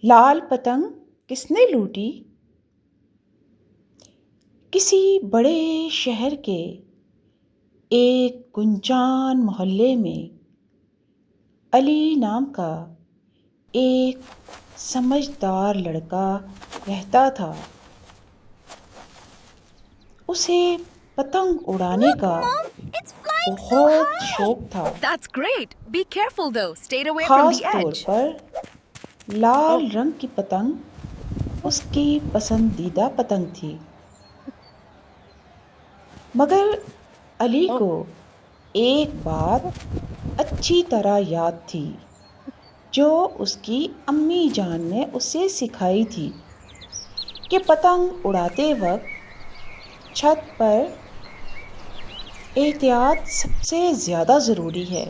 لال پتنگ کس نے لوٹی؟ کسی بڑے شہر کے ایک گنجان محلے میں علی نام کا ایک سمجھدار لڑکا رہتا تھا۔ اسے پتنگ اڑانے کا بہت شوق تھا، That's great. Be careful though. Stay away from خاص the طور edge. پر لال رنگ کی پتنگ اس کی پسندیدہ پتنگ تھی۔ مگر علی کو ایک بات اچھی طرح یاد تھی جو اس کی امی جان نے اسے سکھائی تھی کہ پتنگ اڑاتے وقت چھت پر احتیاط سب سے زیادہ ضروری ہے۔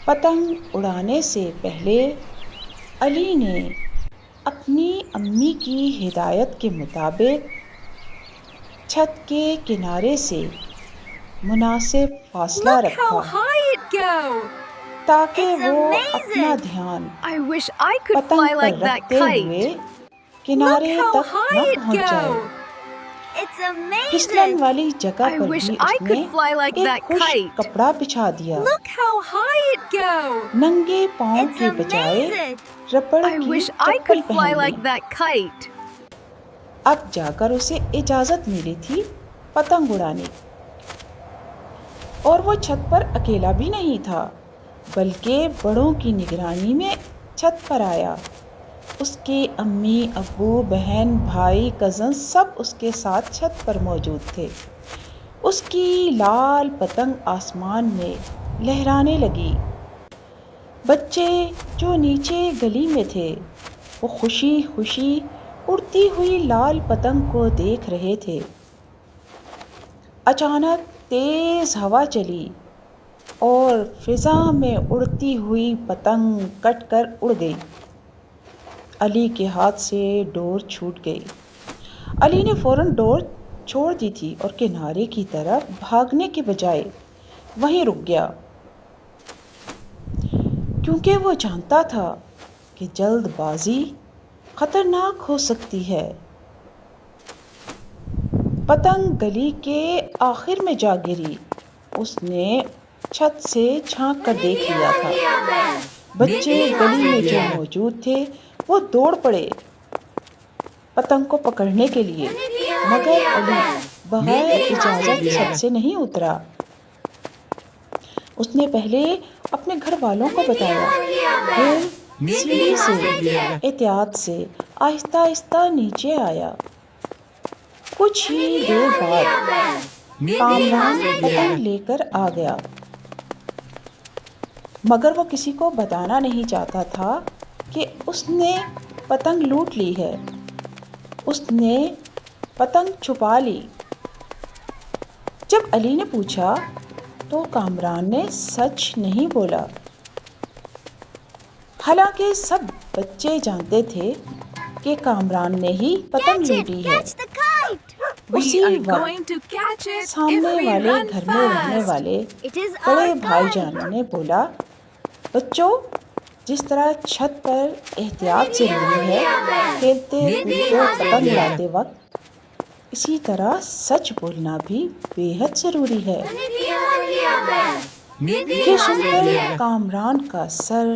پتنگ اڑانے سے پہلے علی نے اپنی امی کی ہدایت کے مطابق چھت کے کنارے سے مناسب فاصلہ Look how رکھا high it goes. تاکہ It's وہ amazing. اپنا دھیان I wish I could fly پتنگ پر like that رکھتے ہوئے kite. کنارے Look how تک high نہ it پہنچ جائے۔ goes. It's پھسلن amazing. والی جگہ I پر wish بھی I اس could نے fly like ایک that خشک kite. کپڑا بچھا دیا۔ Look how high it goes. ننگے پاؤں It's کے بجائے amazing. ربڑ I کی wish I چپل could fly پہن لی۔ like that kite. اب جا کر اسے اجازت ملی تھی پتنگ اڑانے کی، اور وہ چھت پر اکیلا بھی نہیں تھا بلکہ بڑوں کی نگرانی میں چھت پر آیا۔ اس کے امی، ابو، بہن، بھائی، کزن سب اس کے ساتھ چھت پر موجود تھے۔ اس کی لال پتنگ آسمان میں لہرانے لگی۔ بچے جو نیچے گلی میں تھے وہ خوشی خوشی اڑتی ہوئی لال پتنگ کو دیکھ رہے تھے۔ اچانک تیز ہوا چلی اور فضا میں اڑتی ہوئی پتنگ کٹ کر اڑ گئی۔ علی کے ہاتھ سے ڈور چھوٹ گئی۔ علی نے فوراً ڈور چھوڑ دی تھی اور کنارے کی طرف بھاگنے کے بجائے وہیں رک گیا، کیونکہ وہ جانتا تھا کہ جلد بازی خطرناک ہو سکتی ہے۔ پتنگ گلی کے آخر میں جا گری۔ اس نے چھت سے جھانک کر دیکھ لیا تھا۔ بچے گلی میں جو موجود تھے وہ دوڑ پڑے پتنگ کو پکڑنے کے لیے، مگر علی بغیر اجازت چھت سے نہیں اترا۔ اس نے پہلے اپنے گھر والوں کو بتایا، پھر سیڑھی سے احتیاط سے آہستہ آہستہ نیچے آیا۔ کچھ ہی دیر بعد کامران پتنگ لے کر آ گیا، مگر وہ کسی کو بتانا نہیں چاہتا تھا کہ اس نے پتنگ لوٹ لی ہے۔ اس نے پتنگ چھپا لی۔ جب علی نے پوچھا تو کامران نے سچ نہیں بولا، حالانکہ سب بچے جانتے تھے کہ کامران نے ہی پتنگ لوٹی ہے۔ اسی وقت سامنے والے گھر میں رہنے والے بڑے بھائی جان نے بولا، بچوں، جس طرح چھت پر احتیاط ضروری ہے کھیلتے کودتے پتنگ اڑاتے وقت، اسی طرح سچ بولنا بھی بے حد ضروری ہے۔ یہ سن کر کامران کا سر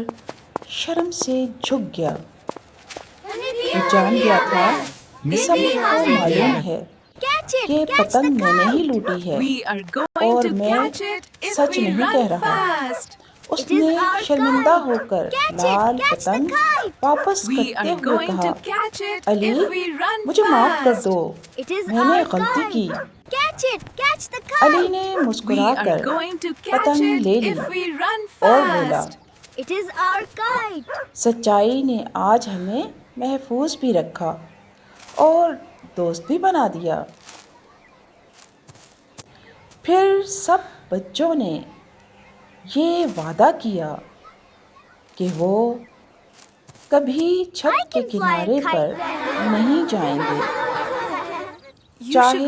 شرم سے جھک گیا۔ وہ جان گیا تھا کہ سب کو معلوم ہے کہ پتنگ میں نے ہی لوٹی ہے اور میں سچ نہیں کہہ رہا۔ اس نے شرمندہ ہو کر لال پتنگ واپس کرتے ہوئے کہا، علی، مجھے معاف کر دو، میں نے غلطی کی۔ علی نے مسکرا کر پتنگ لے لی اور بولا، سچائی نے آج ہمیں محفوظ بھی رکھا اور دوست بھی بنا دیا۔ پھر سب بچوں نے یہ وعدہ کیا کہ وہ کبھی چھت کے کنارے پر نہیں جائیں گے۔ You should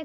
a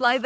fly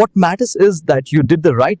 What matters is that you did the right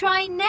try